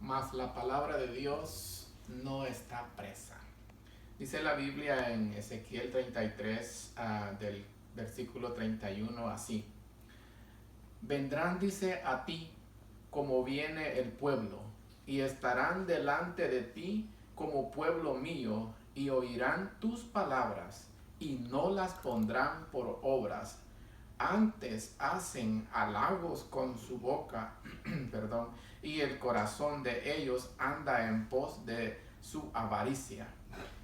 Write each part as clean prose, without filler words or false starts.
mas la palabra de Dios no está presa. Dice la Biblia en Ezequiel 33, del versículo 31, así: vendrán, dice, a ti como viene el pueblo, y estarán delante de ti como pueblo mío, y oirán tus palabras, y no las pondrán por obras. Antes hacen halagos con su boca, perdón, y el corazón de ellos anda en pos de su avaricia.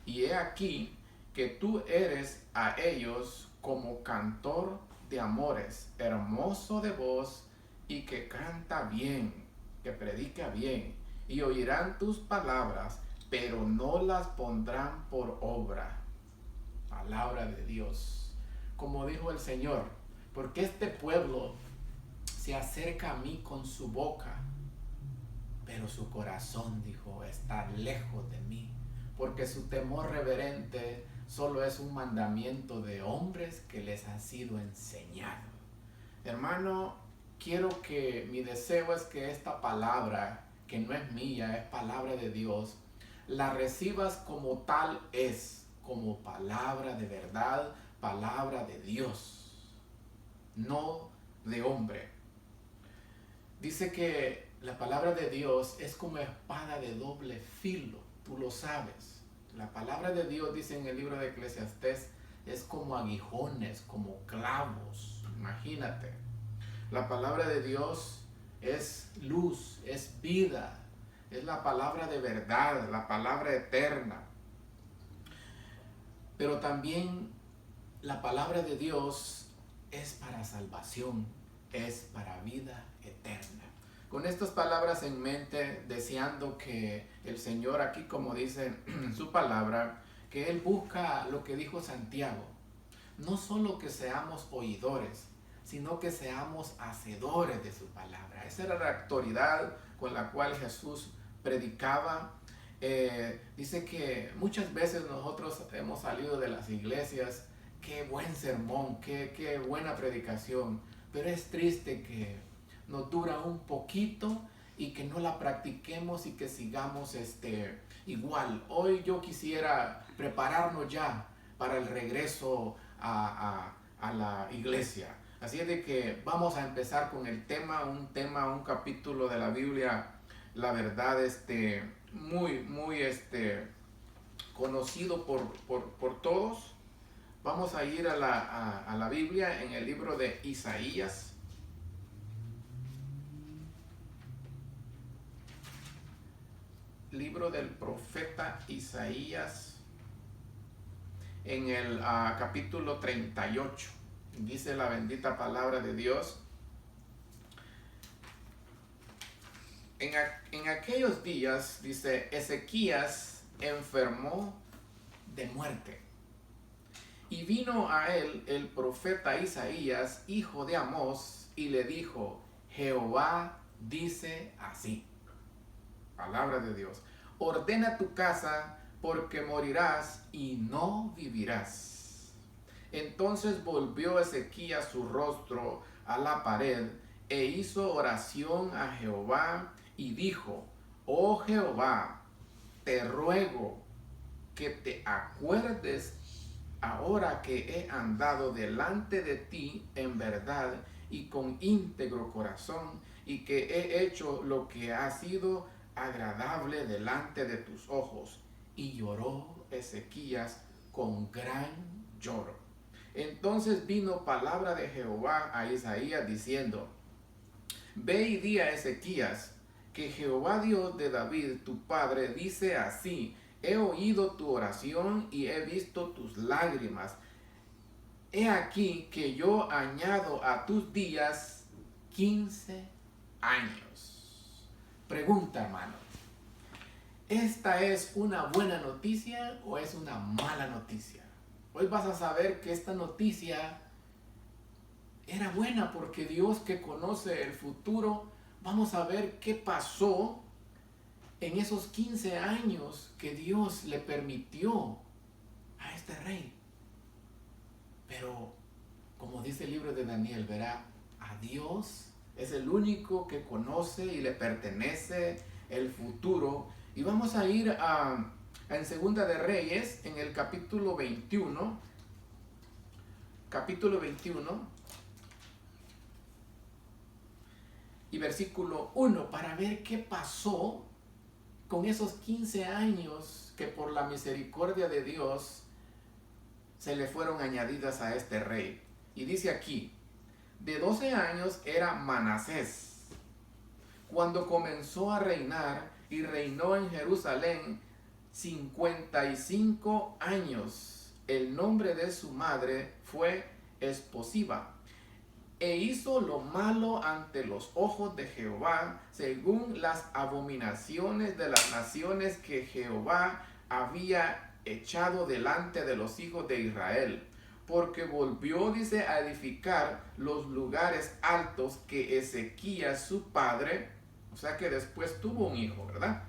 Y he aquí que tú eres a ellos como cantor de amores, hermoso de voz y que canta bien, que predica bien, y oirán tus palabras, pero no las pondrán por obra. Palabra de Dios. Como dijo el Señor, porque este pueblo se acerca a mí con su boca, pero su corazón, dijo, está lejos de mí, porque su temor reverente solo es un mandamiento de hombres que les ha sido enseñado. Hermano, mi deseo es que esta palabra, que no es mía, es palabra de Dios, la recibas como tal es, como palabra de verdad, palabra de Dios, no de hombre. Dice que la palabra de Dios es como espada de doble filo, tú lo sabes. La palabra de Dios, dice en el libro de Eclesiastés, es como aguijones, como clavos, imagínate. La palabra de Dios es luz, es vida, es la palabra de verdad, la palabra eterna. Pero también la palabra de Dios es para salvación, es para vida eterna. Con estas palabras en mente, deseando que el Señor aquí, como dice en su palabra, que Él busca lo que dijo Santiago, no solo que seamos oidores, sino que seamos hacedores de su palabra. Esa era la autoridad con la cual Jesús predicaba. Dice que muchas veces nosotros hemos salido de las iglesias, qué buen sermón, qué buena predicación, pero es triste que nos dura un poquito y que no la practiquemos y que sigamos igual. Hoy yo quisiera prepararnos ya para el regreso a la iglesia. Así es de que vamos a empezar con el tema, un capítulo de la Biblia, la verdad, muy conocido por todos. Vamos a ir a la Biblia en el libro de Isaías. Libro del profeta Isaías, en el capítulo 38. Dice la bendita palabra de Dios: en aquellos días, dice, Ezequías enfermó de muerte. Y vino a él el profeta Isaías, hijo de Amós, y le dijo: Jehová dice así, palabra de Dios, ordena tu casa, porque morirás y no vivirás. Entonces volvió Ezequías su rostro a la pared e hizo oración a Jehová y dijo: oh Jehová, te ruego que te acuerdes ahora que he andado delante de ti en verdad y con íntegro corazón, y que he hecho lo que ha sido agradable delante de tus ojos. Y lloró Ezequías con gran lloro. Entonces vino palabra de Jehová a Isaías diciendo: ve y di a Ezequías que Jehová Dios de David tu padre dice así: he oído tu oración y he visto tus lágrimas. He aquí que yo añado a tus días 15 años. Pregunta, hermano, ¿esta es una buena noticia o es una mala noticia? Hoy vas a saber que esta noticia era buena, porque Dios, que conoce el futuro, vamos a ver qué pasó en esos 15 años que Dios le permitió a este rey. Pero, como dice el libro de Daniel, verá, a Dios es el único que conoce y le pertenece el futuro. Y vamos a ir en Segunda de Reyes, en el capítulo 21, y versículo 1, para ver qué pasó con esos 15 años que por la misericordia de Dios se le fueron añadidas a este rey. Y dice aquí, de 12 años era Manasés cuando comenzó a reinar, y reinó en Jerusalén 55 años. El nombre de su madre fue Esposiba, e hizo lo malo ante los ojos de Jehová, según las abominaciones de las naciones que Jehová había echado delante de los hijos de Israel. Porque volvió, dice, a edificar los lugares altos que Ezequías su padre, o sea que después tuvo un hijo, ¿verdad?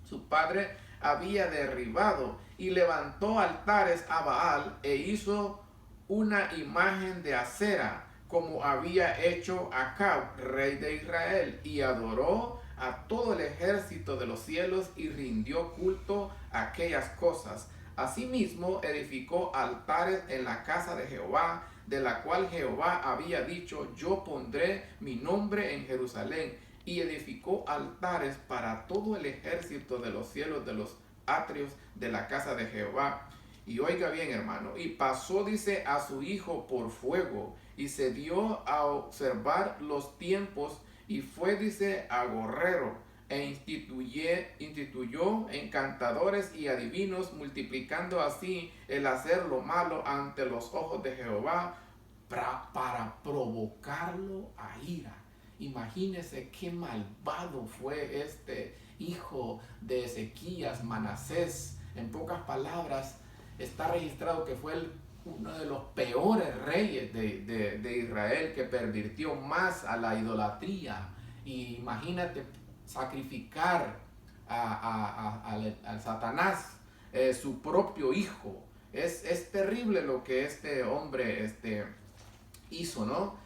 Su padre había derribado, y levantó altares a Baal, e hizo una imagen de acera, como había hecho Acab, rey de Israel, y adoró a todo el ejército de los cielos, y rindió culto a aquellas cosas. Asimismo edificó altares en la casa de Jehová, de la cual Jehová había dicho, yo pondré mi nombre en Jerusalén, y edificó altares para todo el ejército de los cielos, de los atrios de la casa de Jehová. Y oiga bien, hermano, y pasó, dice, a su hijo por fuego, y se dio a observar los tiempos, y fue, dice, agorrero, e instituyó encantadores y adivinos, multiplicando así el hacer lo malo ante los ojos de Jehová, para provocarlo a ira. Imagínese qué malvado fue este hijo de Ezequías, Manasés. En pocas palabras, está registrado que fue uno de los peores reyes de Israel, que pervirtió más a la idolatría. Y imagínate sacrificar al Satanás, su propio hijo. Es terrible lo que este hombre hizo, ¿no?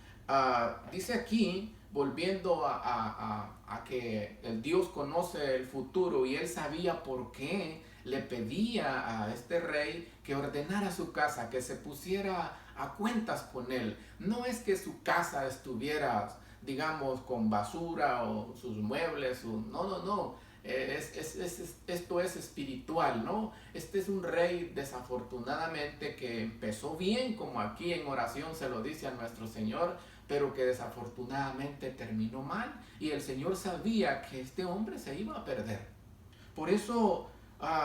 Dice aquí, volviendo a que el Dios conoce el futuro, y él sabía por qué le pedía a este rey que ordenara su casa, que se pusiera a cuentas con él. No es que su casa estuviera, digamos, con basura o sus muebles, no. Esto es espiritual, ¿no? Este es un rey, desafortunadamente, que empezó bien, como aquí en oración se lo dice a nuestro Señor, pero que desafortunadamente terminó mal, y el Señor sabía que este hombre se iba a perder. Por eso,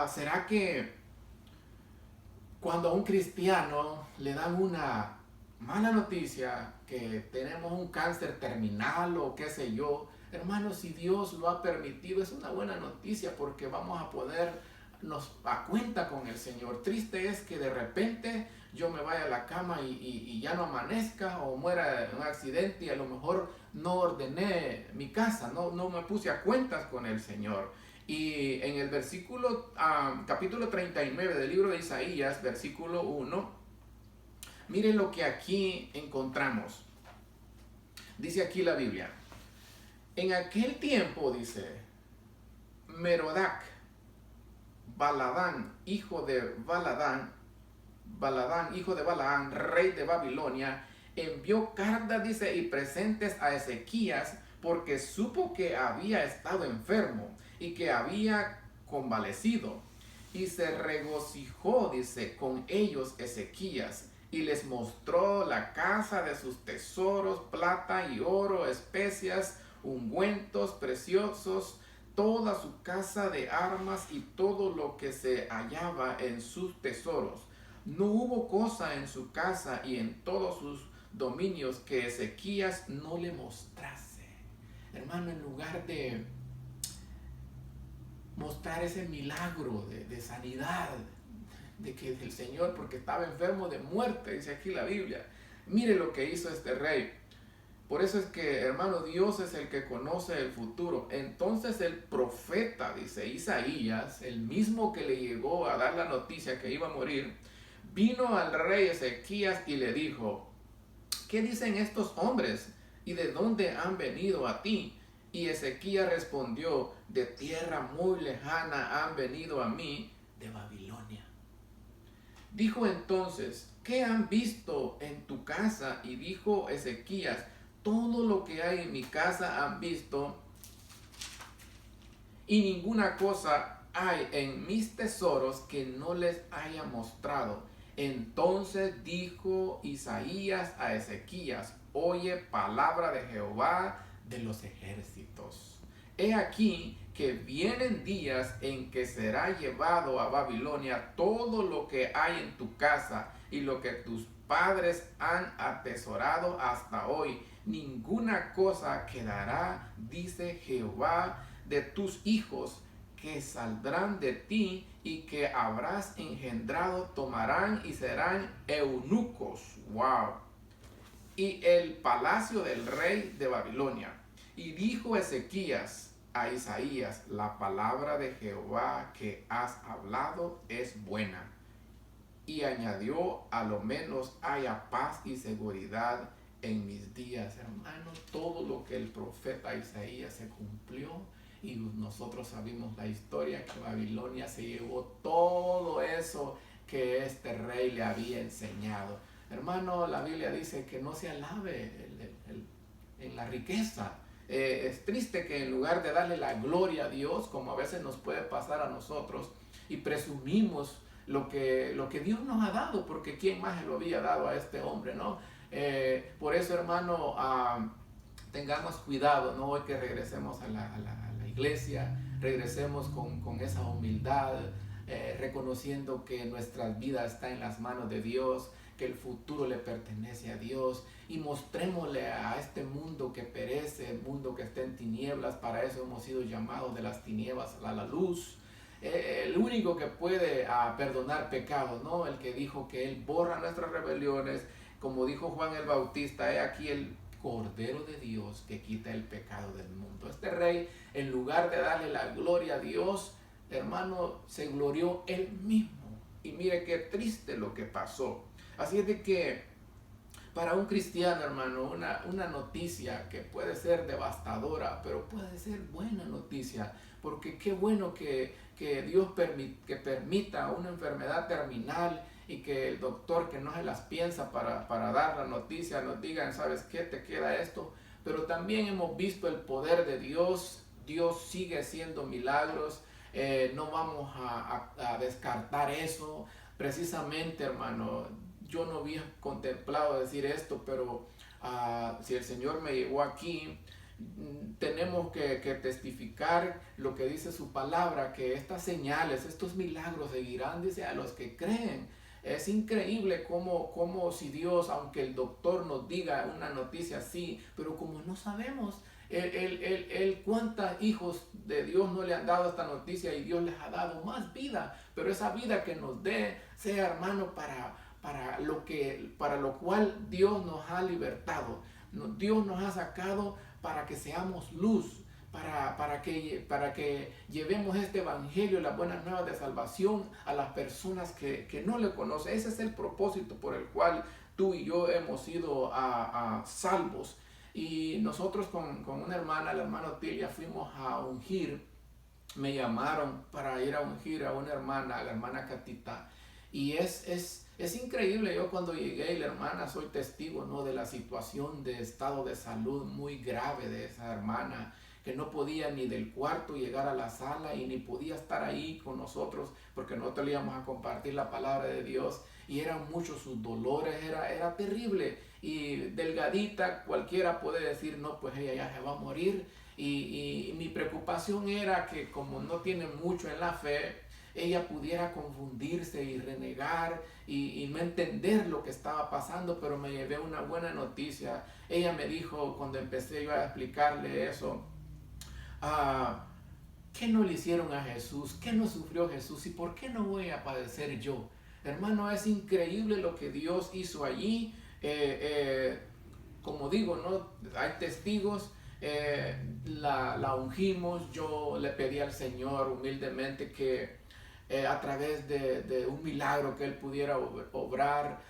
¿será que cuando a un cristiano le dan una mala noticia, que tenemos un cáncer terminal o qué sé yo, hermanos, si Dios lo ha permitido, es una buena noticia, porque vamos a podernos a cuenta con el Señor? Triste es que de repente yo me vaya a la cama y ya no amanezca, o muera en un accidente, y a lo mejor no ordené mi casa, no me puse a cuentas con el Señor. Y en el capítulo 39 del libro de Isaías, versículo 1, miren lo que aquí encontramos. Dice aquí la Biblia: en aquel tiempo, dice, Merodach Baladán, hijo de Balaán, rey de Babilonia, envió cartas, dice, y presentes a Ezequías, porque supo que había estado enfermo y que había convalecido. Y se regocijó, dice, con ellos Ezequías, y les mostró la casa de sus tesoros, plata y oro, especias, ungüentos preciosos, toda su casa de armas y todo lo que se hallaba en sus tesoros. No hubo cosa en su casa y en todos sus dominios que Ezequías no le mostrase. Hermano, en lugar de mostrar ese milagro de sanidad, de que el Señor, porque estaba enfermo de muerte, dice aquí la Biblia, mire lo que hizo este rey. Por eso es que, hermano, Dios es el que conoce el futuro. Entonces el profeta, dice Isaías, el mismo que le llegó a dar la noticia que iba a morir, vino al rey Ezequías y le dijo: ¿qué dicen estos hombres? ¿Y de dónde han venido a ti? Y Ezequías respondió: de tierra muy lejana han venido a mí, de Babilonia. Dijo entonces: ¿qué han visto en tu casa? Y dijo Ezequías: todo lo que hay en mi casa han visto, y ninguna cosa hay en mis tesoros que no les haya mostrado. Entonces dijo Isaías a Ezequías: oye palabra de Jehová de los ejércitos. He aquí que vienen días en que será llevado a Babilonia todo lo que hay en tu casa y lo que tus padres han atesorado hasta hoy. Ninguna cosa quedará, dice Jehová, de tus hijos que saldrán de ti y que habrás engendrado, tomarán y serán eunucos. Wow. Y el palacio del rey de Babilonia. Y dijo Ezequías a Isaías: la palabra de Jehová que has hablado es buena. Y añadió: a lo menos haya paz y seguridad en mis días. Hermano, todo lo que el profeta Isaías se cumplió, y nosotros sabemos la historia, que Babilonia se llevó todo eso que este rey le había enseñado. Hermano, la Biblia dice que no se alabe en la riqueza. Es triste que en lugar de darle la gloria a Dios, como a veces nos puede pasar a nosotros, y presumimos lo que Dios nos ha dado, porque ¿quién más se lo había dado a este hombre, no? Por eso, hermano, tengamos cuidado, ¿no? Hoy que regresemos a la iglesia, regresemos con esa humildad, reconociendo que nuestra vida está en las manos de Dios, que el futuro le pertenece a Dios, y mostrémosle a este mundo que perece, el mundo que está en tinieblas. Para eso hemos sido llamados de las tinieblas a la luz. El único que puede perdonar pecados, ¿no? El que dijo que Él borra nuestras rebeliones, como dijo Juan el Bautista: he aquí el Cordero de Dios que quita el pecado del mundo. Este rey, en lugar de darle la gloria a Dios, hermano, se glorió él mismo. Y mire qué triste lo que pasó. Así es de que para un cristiano, hermano, una noticia que puede ser devastadora, pero puede ser buena noticia, porque qué bueno que Dios permita una enfermedad terminal, y que el doctor, que no se las piensa para dar la noticia, nos digan: ¿sabes qué? Te queda esto. Pero también hemos visto el poder de Dios. Dios sigue haciendo milagros. No vamos a descartar eso. Precisamente, hermano, yo no había contemplado decir esto, pero si el Señor me llevó aquí, tenemos que testificar lo que dice su palabra, que estas señales, estos milagros seguirán, dice, a los que creen. Es increíble cómo si Dios, aunque el doctor nos diga una noticia así, pero como no sabemos, cuántos hijos de Dios no le han dado esta noticia, y Dios les ha dado más vida, pero esa vida que nos dé sea, hermano, para lo cual Dios nos ha libertado. Dios nos ha sacado para que seamos luz, para que llevemos este evangelio, las buenas nuevas de salvación, a las personas que no le conocen. Ese es el propósito por el cual tú y yo hemos sido salvos. Y nosotros con una hermana, la hermana Otilia, fuimos a ungir. Me llamaron para ir a ungir a una hermana, a la hermana Catita. Y es increíble. Yo cuando llegué, la hermana, soy testigo, ¿no?, de la situación de estado de salud muy grave de esa hermana, que no podía ni del cuarto llegar a la sala, y ni podía estar ahí con nosotros, porque nosotros le íbamos a compartir la palabra de Dios, y eran muchos sus dolores, era terrible. Y delgadita, cualquiera puede decir: no, pues ella ya se va a morir. Y mi preocupación era que, como no tiene mucho en la fe, ella pudiera confundirse y renegar y no entender lo que estaba pasando. Pero me llevé una buena noticia. Ella me dijo, cuando empecé yo a explicarle eso: ¿qué no le hicieron a Jesús? ¿Qué no sufrió Jesús? ¿Y por qué no voy a padecer yo? Hermano, es increíble lo que Dios hizo allí. Como digo, ¿no?, hay testigos. La ungimos. Yo le pedí al Señor humildemente que a través de un milagro que Él pudiera obrar,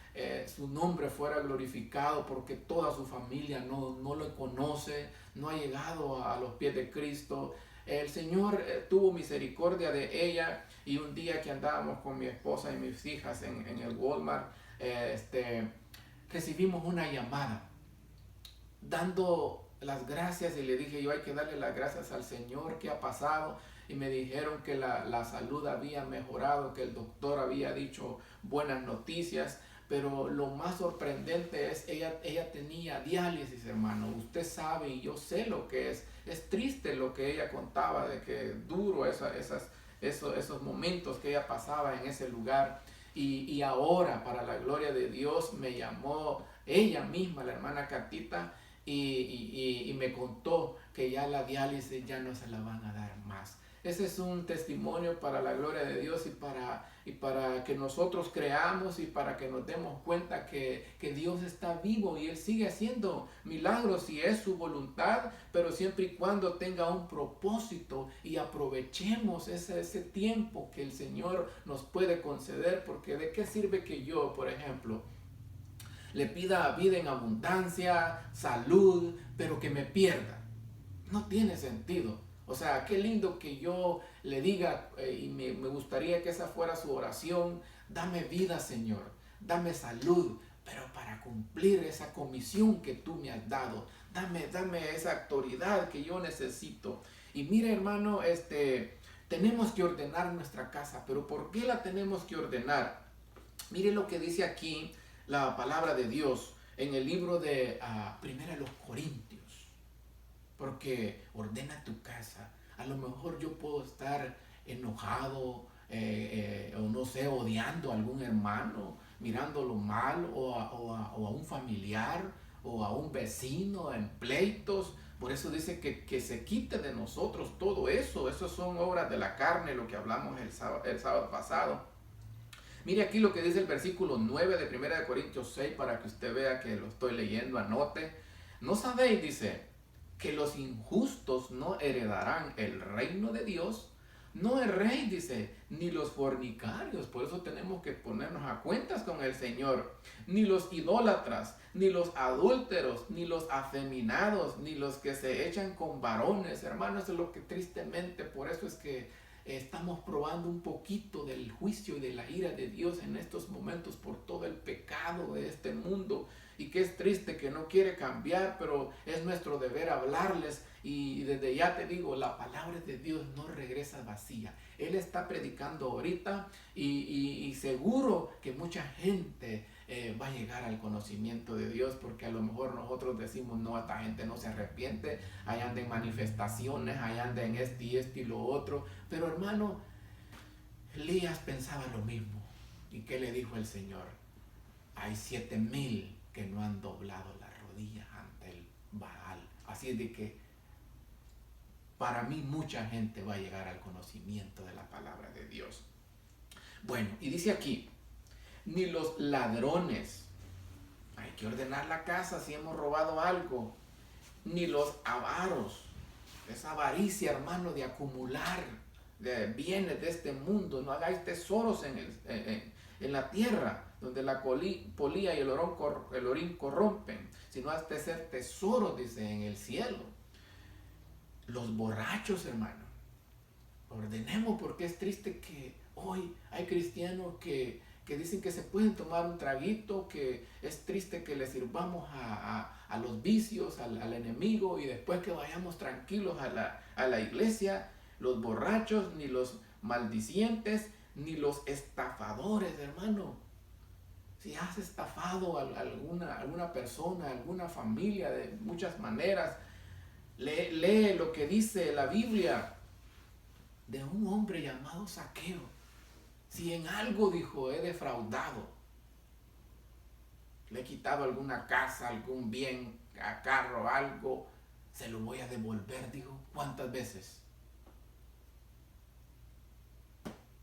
su nombre fuera glorificado, porque toda su familia no lo conoce, no ha llegado a los pies de Cristo. El Señor tuvo misericordia de ella, y un día que andábamos con mi esposa y mis hijas en el Walmart, recibimos una llamada dando las gracias, y le dije yo, hay que darle las gracias al Señor. ¿Qué ha pasado? Y me dijeron que la salud había mejorado, que el doctor había dicho buenas noticias. Pero lo más sorprendente es, ella tenía diálisis, hermano. Usted sabe y yo sé lo que es. Es triste lo que ella contaba, de que duro esos momentos que ella pasaba en ese lugar. Y ahora, para la gloria de Dios, me llamó ella misma, la hermana Catita, y me contó que ya la diálisis ya no se la van a dar más. Ese es un testimonio para la gloria de Dios, y para que nosotros creamos, y para que nos demos cuenta que Dios está vivo y Él sigue haciendo milagros si es su voluntad, pero siempre y cuando tenga un propósito, y aprovechemos ese tiempo que el Señor nos puede conceder. Porque ¿de qué sirve que yo, por ejemplo, le pida vida en abundancia, salud, pero que me pierda? No tiene sentido. O sea, qué lindo que yo le diga, y me gustaría que esa fuera su oración: dame vida, Señor, dame salud, pero para cumplir esa comisión que tú me has dado, dame esa autoridad que yo necesito. Y mire, hermano, tenemos que ordenar nuestra casa. ¿Pero por qué la tenemos que ordenar? Mire lo que dice aquí la palabra de Dios en el libro de 1 Corintios. Porque ordena tu casa. A lo mejor yo puedo estar enojado, o no sé, odiando a algún hermano, mirándolo mal, o a un familiar, o a un vecino, en pleitos. Por eso dice que se quite de nosotros todo eso. Eso son obras de la carne, lo que hablamos el sábado pasado. Mire aquí lo que dice el versículo 9 de 1 Corintios 6, para que usted vea que lo estoy leyendo, anote. ¿No sabéis, dice, que los injustos no heredarán el reino de Dios? No erréis, dice, ni los fornicarios. Por eso tenemos que ponernos a cuentas con el Señor. Ni los idólatras, ni los adúlteros, ni los afeminados, ni los que se echan con varones. Hermanos, eso es lo que tristemente, por eso es que estamos probando un poquito del juicio y de la ira de Dios en estos momentos, por todo el pecado de este mundo. Y que es triste que no quiere cambiar, pero es nuestro deber hablarles. Y desde ya te digo, la palabra de Dios no regresa vacía. Él está predicando ahorita, y seguro que mucha gente va a llegar al conocimiento de Dios, porque a lo mejor nosotros decimos: no, esta gente no se arrepiente, ahí anda en manifestaciones, ahí anda en esto y lo otro. Pero hermano, Elías pensaba lo mismo. ¿Y qué le dijo el Señor? Hay 7,000 que no han doblado las rodillas ante el Baal. Así es de que para mí mucha gente va a llegar al conocimiento de la palabra de Dios. Bueno, y dice aquí: ni los ladrones, hay que ordenar la casa si hemos robado algo, ni los avaros, esa avaricia, hermano, de acumular de bienes de este mundo. No hagáis tesoros en la tierra, donde la polía y el orín corrompen, sino has de ser tesoros, dice, en el cielo. Los borrachos, hermano, ordenemos, porque es triste que hoy hay cristianos que dicen que se pueden tomar un traguito, que es triste que le sirvamos a los vicios, al enemigo, y después que vayamos tranquilos a la iglesia. Los borrachos, ni los maldicientes, ni los estafadores, hermano. Si has estafado a alguna persona, alguna familia, de muchas maneras, lee lo que dice la Biblia de un hombre llamado Zaqueo. Si en algo, dijo, he defraudado, le he quitado alguna casa, algún bien, a carro, algo, se lo voy a devolver, dijo. ¿Cuántas veces?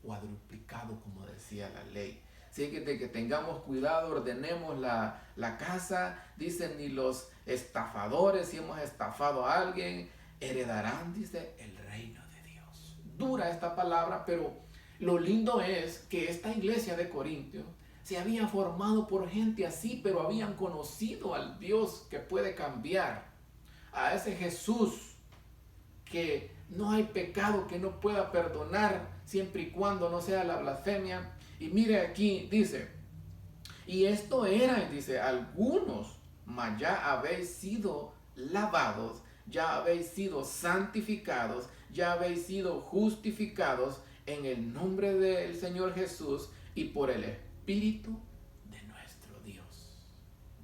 Cuadruplicado, como decía la ley. Así que de que tengamos cuidado, ordenemos la casa. Dicen: ni los estafadores, si hemos estafado a alguien, heredarán, dice, el reino de Dios. Dura esta palabra, pero lo lindo es que esta iglesia de Corintios se había formado por gente así, pero habían conocido al Dios que puede cambiar, a ese Jesús que no hay pecado que no pueda perdonar siempre y cuando no sea la blasfemia. Y mire aquí, dice, y esto era, dice, algunos, mas ya habéis sido lavados, ya habéis sido santificados, ya habéis sido justificados en el nombre del Señor Jesús y por el Espíritu de nuestro Dios.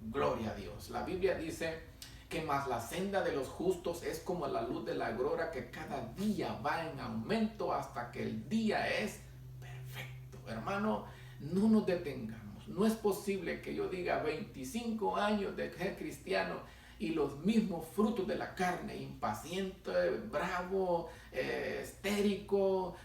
Gloria a Dios. La Biblia dice que más la senda de los justos es como la luz de la aurora, que cada día va en aumento hasta que el día es perfecto. Hermano, no nos detengamos. No es posible que yo diga 25 años de ser cristiano y los mismos frutos de la carne, impaciente, bravo, histérico,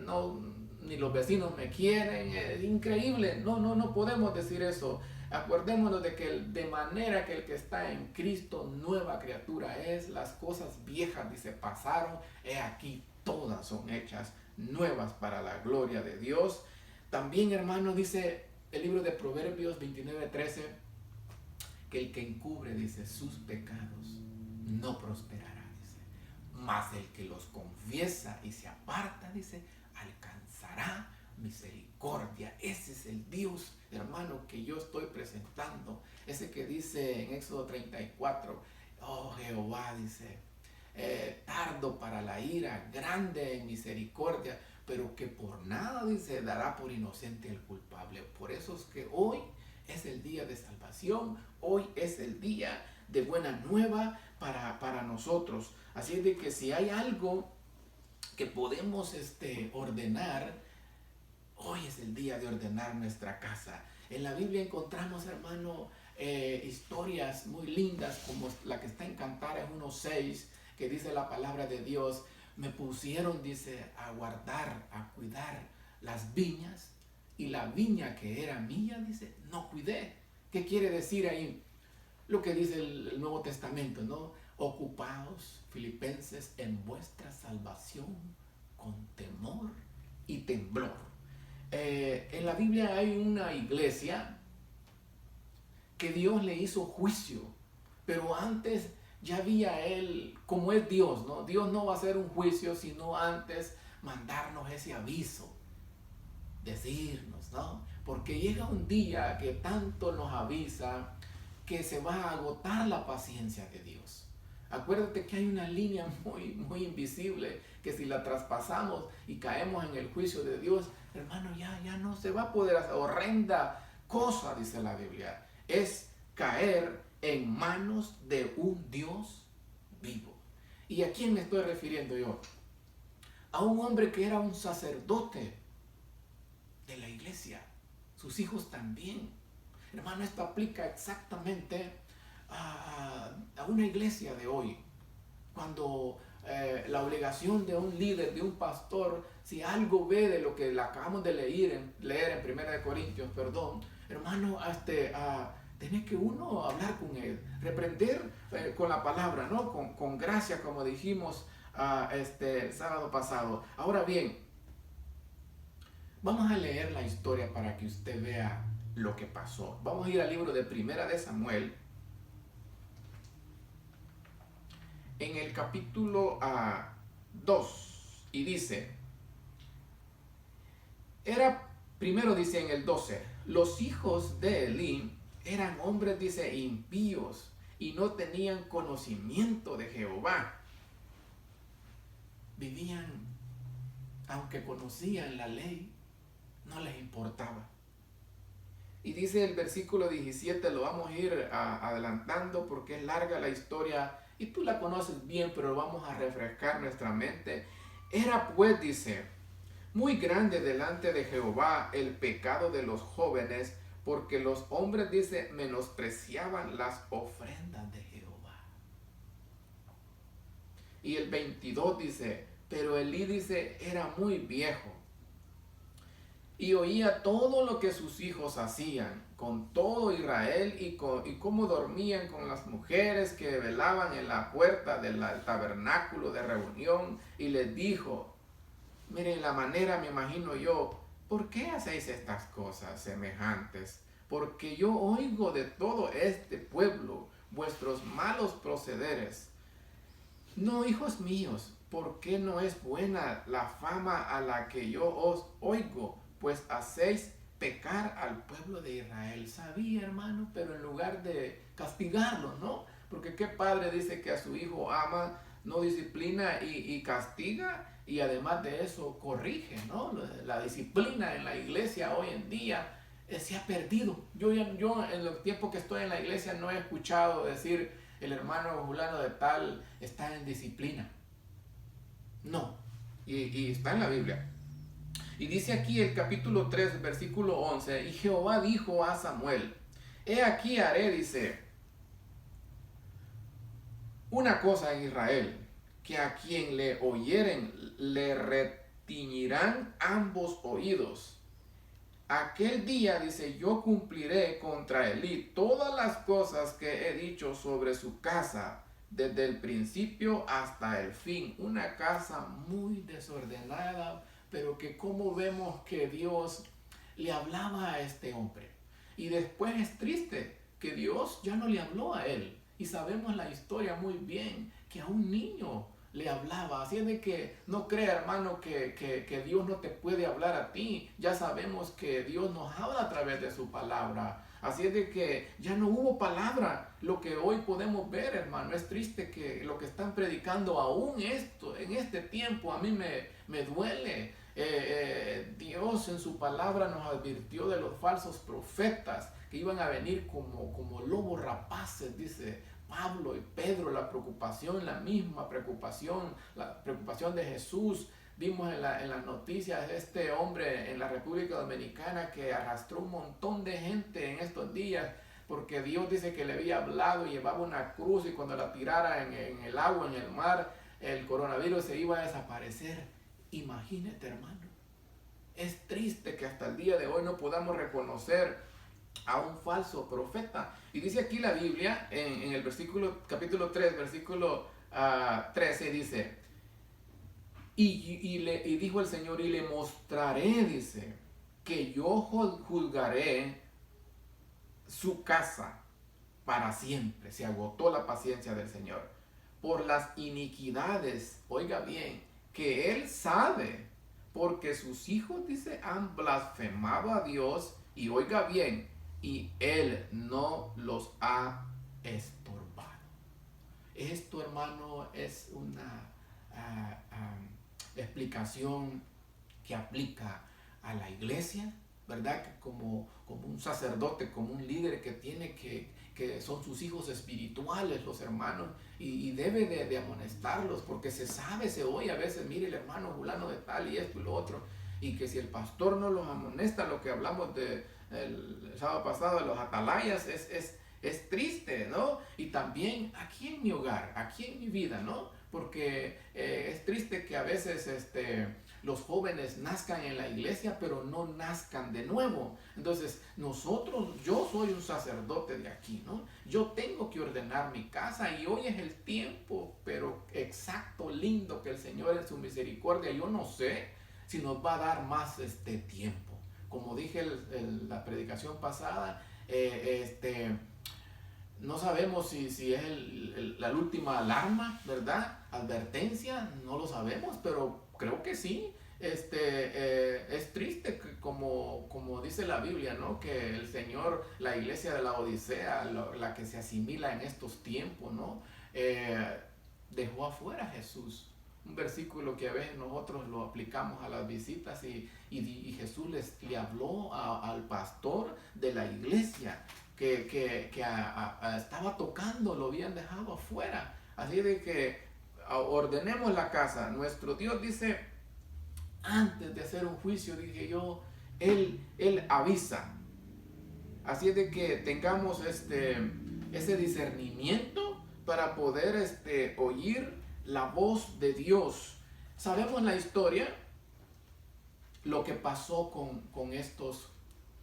no, ni los vecinos me quieren, es increíble. No podemos decir eso. Acordémonos de manera que el que está en Cristo, nueva criatura es. Las cosas viejas, dice, pasaron, he aquí todas son hechas nuevas para la gloria de Dios. También, hermano, dice el libro de Proverbios 29:13, que el que encubre, dice, sus pecados no prosperará, dice, mas el que los confiesa y se aparta, dice, alcanzará misericordia. Ese es el Dios, hermano, que yo estoy presentando. Ese que dice en Éxodo 34, oh Jehová, dice, tardo para la ira, grande en misericordia, pero que por nada, dice, dará por inocente el culpable. Por eso es que hoy es el día de salvación, hoy es el día de buena nueva para nosotros. Así es de que si hay algo que podemos ordenar, hoy es el día de ordenar nuestra casa. En la Biblia encontramos, hermano, historias muy lindas como la que está en Cantares 1:6, que dice la palabra de Dios, me pusieron, dice, a guardar, a cuidar las viñas, y la viña que era mía, dice, no cuidé. ¿Qué quiere decir ahí? Lo que dice el Nuevo Testamento, ¿no? Ocupaos, filipenses, en vuestra salvación con temor y temblor. En la Biblia hay una iglesia que Dios le hizo juicio, pero antes ya había él, como es Dios, ¿no? Dios no va a hacer un juicio, sino antes mandarnos ese aviso, decirnos, ¿no? Porque llega un día que tanto nos avisa que se va a agotar la paciencia de Dios. Acuérdate que hay una línea muy invisible que si la traspasamos y caemos en el juicio de Dios, hermano, ya no se va a poder hacer. Horrenda cosa, dice la Biblia, es caer en manos de un Dios vivo. ¿Y a quién me estoy refiriendo yo? A un hombre que era un sacerdote de la iglesia, sus hijos también. Hermano, esto aplica exactamente a una iglesia de hoy. Cuando la obligación de un líder, de un pastor, si algo ve de lo que le acabamos de leer en 1 Corintios, hermano, tiene que uno hablar con él, reprender con la palabra, ¿no? Con gracia, como dijimos el sábado pasado. Ahora bien, vamos a leer la historia para que usted vea lo que pasó. Vamos a ir al libro de 1 de Samuel, en el capítulo 2, y dice, primero dice en el 12, los hijos de Elí eran hombres, dice, impíos, y no tenían conocimiento de Jehová. Vivían, aunque conocían la ley, no les importaba. Y dice el versículo 17, lo vamos a ir adelantando porque es larga la historia y tú la conoces bien, pero vamos a refrescar nuestra mente. Era pues, dice, muy grande delante de Jehová el pecado de los jóvenes, porque los hombres, dice, menospreciaban las ofrendas de Jehová. Y el 22 dice, pero Elí, dice, era muy viejo y oía todo lo que sus hijos hacían con todo Israel y cómo dormían con las mujeres que velaban en la puerta del tabernáculo de reunión, y les dijo, miren la manera, me imagino yo, ¿por qué hacéis estas cosas semejantes? Porque yo oigo de todo este pueblo vuestros malos procederes. No, hijos míos, ¿por qué no es buena la fama a la que yo os oigo? Pues hacéis pecar al pueblo de Israel. Sabía, hermano, pero en lugar de castigarlo, ¿no? Porque qué padre dice que a su hijo ama, no disciplina y castiga, y además de eso corrige, ¿no? La disciplina en la iglesia hoy en día se ha perdido. Yo en los tiempos que estoy en la iglesia no he escuchado decir el hermano fulano de tal está en disciplina. No. Y está en la Biblia. Y dice aquí el capítulo 3, versículo 11, y Jehová dijo a Samuel, he aquí haré, dice, una cosa en Israel, que a quien le oyeren le retiñirán ambos oídos. Aquel día, dice, yo cumpliré contra Elí todas las cosas que he dicho sobre su casa, desde el principio hasta el fin. Una casa muy desordenada, pero que como vemos que Dios le hablaba a este hombre. Y después es triste que Dios ya no le habló a él. Y sabemos la historia muy bien, que a un niño le hablaba. Así es de que no crea, hermano, que Dios no te puede hablar a ti. Ya sabemos que Dios nos habla a través de su palabra. Así es de que ya no hubo palabra. Lo que hoy podemos ver, hermano, es triste que lo que están predicando aún esto, en este tiempo, a mí me duele. Dios en su palabra nos advirtió de los falsos profetas que iban a venir como lobos rapaces, dice Pablo y Pedro. La preocupación, la misma preocupación, la preocupación de Jesús. Vimos en las noticias de este hombre en la República Dominicana que arrastró un montón de gente en estos días porque Dios dice que le había hablado y llevaba una cruz, y cuando la tirara en el agua, en el mar, el coronavirus se iba a desaparecer. Imagínate, hermano. Es triste que hasta el día de hoy no podamos reconocer a un falso profeta. Y dice aquí la Biblia, en el capítulo 3, versículo 13, dice, y dijo el Señor, y le mostraré, dice, que yo juzgaré su casa para siempre. Se agotó la paciencia del Señor por las iniquidades, oiga bien, que él sabe, porque sus hijos, dice, han blasfemado a Dios, y oiga bien, y él no los ha estorbado. Esto, hermano, es una explicación que aplica a la iglesia, ¿verdad? Que como un sacerdote, como un líder que tiene que son sus hijos espirituales, los hermanos, y debe de amonestarlos, porque se sabe, se oye a veces, mire el hermano fulano de tal y esto y lo otro, y que si el pastor no los amonesta, lo que hablamos el sábado pasado de los atalayas, es triste, ¿no? Y también aquí en mi hogar, aquí en mi vida, ¿no? Porque es triste que a veces los jóvenes nazcan en la iglesia, pero no nazcan de nuevo. Entonces, yo soy un sacerdote de aquí, ¿no? Yo tengo que ordenar mi casa, y hoy es el tiempo, pero exacto, lindo, que el Señor en su misericordia, yo no sé si nos va a dar más tiempo. Como dije en la predicación pasada, no sabemos si es la última alarma, ¿verdad? Advertencia, no lo sabemos, pero creo que sí. Es triste que como dice la Biblia, ¿no? Que el Señor, la iglesia de la Odisea, la que se asimila en estos tiempos, ¿no? Dejó afuera a Jesús. Un versículo que a veces nosotros lo aplicamos a las visitas, y Jesús le habló al pastor de la iglesia que estaba tocando, lo habían dejado afuera. Así de que ordenemos la casa. Nuestro Dios dice, antes de hacer un juicio, dije yo, Él avisa. Así de que tengamos ese discernimiento para poder oír la voz de Dios. Sabemos la historia, lo que pasó con estos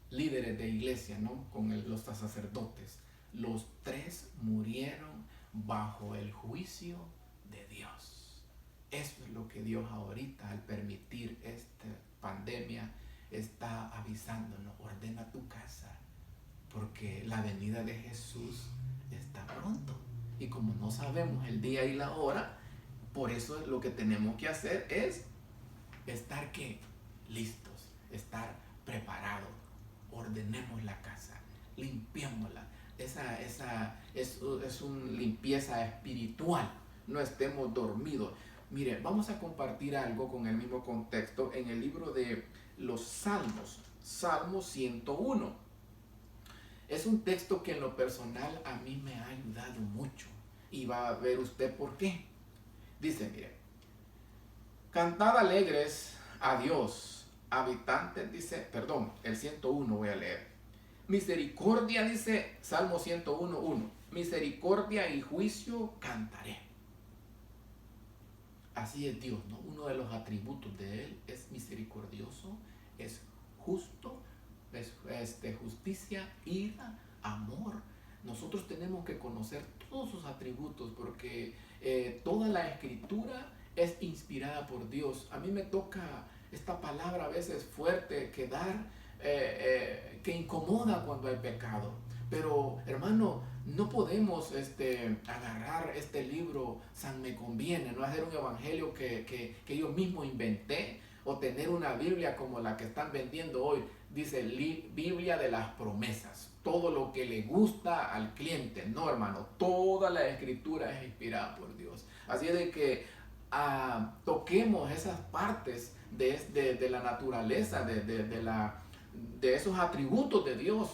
líderes de iglesia, ¿no? Con los sacerdotes. Los 3 murieron bajo el juicio de Dios. Eso es lo que Dios ahorita, al permitir esta pandemia, está avisándonos, ordena tu casa, porque la venida de Jesús está pronto. Y como no sabemos el día y la hora, por eso lo que tenemos que hacer es estar ¿qué? Listos, estar preparados. Ordenemos la casa, limpiémosla. Esa es una limpieza espiritual. No estemos dormidos. Mire, vamos a compartir algo con el mismo contexto en el libro de los Salmos, Salmo 101. Es un texto que en lo personal a mí me ha ayudado mucho. Y va a ver usted por qué. Dice, mire, cantad alegres a Dios, habitantes, dice, perdón, el 101 voy a leer. Misericordia, dice Salmo 101:1. Misericordia y juicio cantaré. Así es Dios, ¿no? Uno de los atributos de Él es misericordioso, es justo, es justicia, ira, amor. Nosotros tenemos que conocer todos sus atributos porque toda la escritura es inspirada por Dios. A mí me toca esta palabra a veces fuerte, que incomoda cuando hay pecado. Pero hermano, no podemos agarrar este libro San Me Conviene, no hacer un evangelio que yo mismo inventé, o tener una Biblia como la que están vendiendo hoy. Dice Biblia de las promesas, todo lo que le gusta al cliente. No, hermano, toda la escritura es inspirada por Dios. Así es de que toquemos esas partes de la naturaleza, de esos atributos de Dios,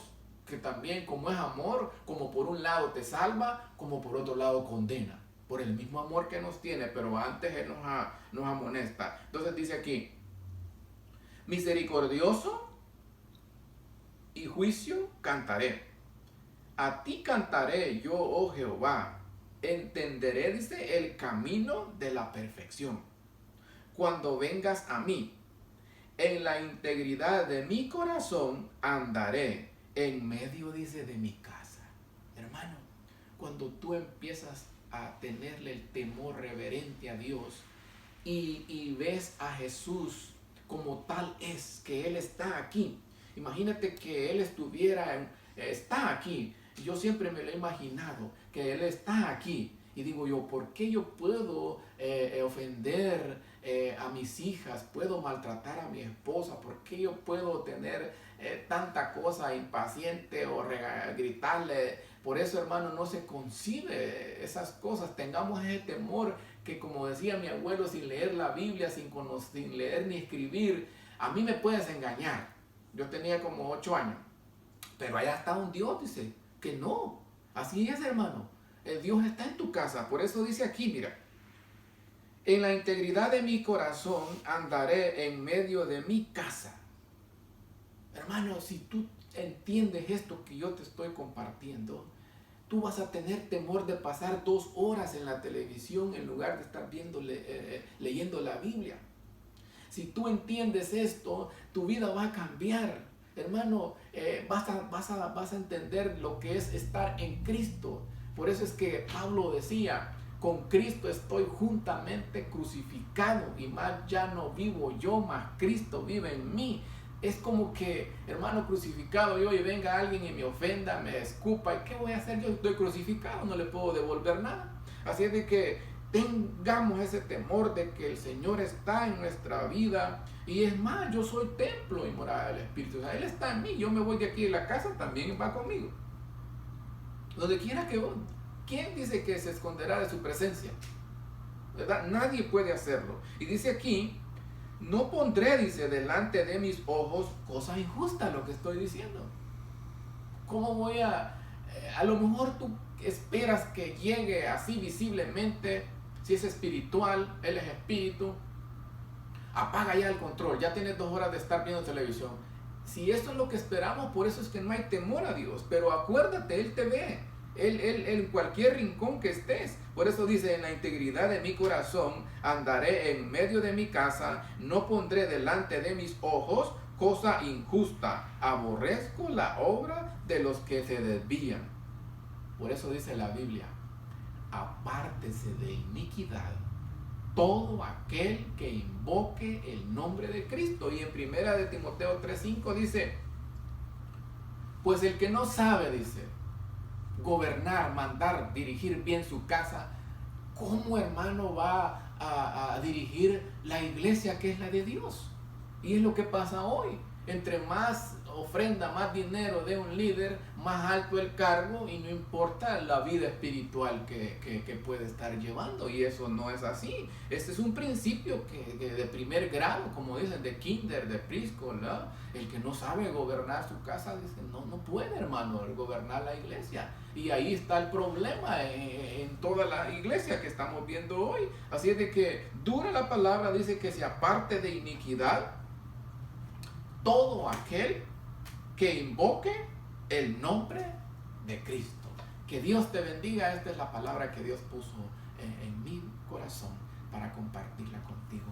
que también, como es amor, como por un lado te salva, como por otro lado condena, por el mismo amor que nos tiene, pero antes Él nos amonesta. Entonces dice aquí, misericordioso y juicio cantaré. A ti cantaré yo, oh Jehová, entenderé, dice, el camino de la perfección. Cuando vengas a mí, en la integridad de mi corazón andaré en medio, dice, de mi casa. Hermano, cuando tú empiezas a tenerle el temor reverente a Dios y ves a Jesús como tal es, que Él está aquí. Imagínate que Él está aquí. Yo siempre me lo he imaginado, que Él está aquí. Y digo yo, ¿por qué yo puedo ofender a mis hijas? ¿Puedo maltratar a mi esposa? ¿Por qué yo puedo tener tanta cosa impaciente o gritarle? Por eso, hermano, no se concibe esas cosas. Tengamos ese temor que, como decía mi abuelo, sin leer la Biblia, sin leer ni escribir, a mí me puedes engañar. Yo tenía como 8 años. Pero allá está un Dios, dice, que no. Así es, hermano. El Dios está en tu casa. Por eso dice aquí, mira, en la integridad de mi corazón andaré en medio de mi casa. Hermano, si tú entiendes esto que yo te estoy compartiendo, tú vas a tener temor de pasar 2 horas en la televisión en lugar de estar leyendo la Biblia. Si tú entiendes esto, tu vida va a cambiar. Hermano, vas a entender lo que es estar en Cristo. Por eso es que Pablo decía, con Cristo estoy juntamente crucificado, y más ya no vivo yo, mas Cristo vive en mí. Es como que, hermano, crucificado yo, y venga alguien y me ofenda, me escupa, ¿y qué voy a hacer? Yo estoy crucificado, no le puedo devolver nada. Así es de que tengamos ese temor de que el Señor está en nuestra vida. Y es más, yo soy templo y morada del Espíritu. O sea, Él está en mí. Yo me voy de aquí de la casa, también va conmigo. Donde quiera que voy. ¿Quién dice que se esconderá de su presencia? ¿Verdad? Nadie puede hacerlo. Y dice aquí, no pondré, dice, delante de mis ojos cosa injusta, lo que estoy diciendo. ¿Cómo voy a lo mejor tú esperas que llegue así visiblemente? Si es espiritual, Él es espíritu, apaga ya el control, ya tienes 2 horas de estar viendo televisión. Si eso es lo que esperamos, por eso es que no hay temor a Dios. Pero acuérdate, Él te ve, Él en cualquier rincón que estés. Por eso dice, en la integridad de mi corazón andaré en medio de mi casa, no pondré delante de mis ojos cosa injusta, aborrezco la obra de los que se desvían. Por eso dice la Biblia, apártese de iniquidad todo aquel que invoque el nombre de Cristo. Y en 1 de Timoteo 3:5 dice, pues el que no sabe, dice, gobernar, mandar, dirigir bien su casa, ¿cómo, hermano, va a dirigir la iglesia que es la de Dios? Y es lo que pasa hoy. Entre más ofrenda, más dinero de un líder, más alto el cargo, y no importa la vida espiritual que puede estar llevando. Y eso no es así. Este es un principio que de primer grado, como dicen, de kinder, de preschool, ¿no? El que no sabe gobernar su casa, dice, no puede, hermano, gobernar la iglesia. Y ahí está el problema en toda la iglesia que estamos viendo hoy. Así es de que dura la palabra, dice que se aparte de iniquidad todo aquel que invoque el nombre de Cristo. Que Dios te bendiga. Esta es la palabra que Dios puso en mi corazón para compartirla contigo.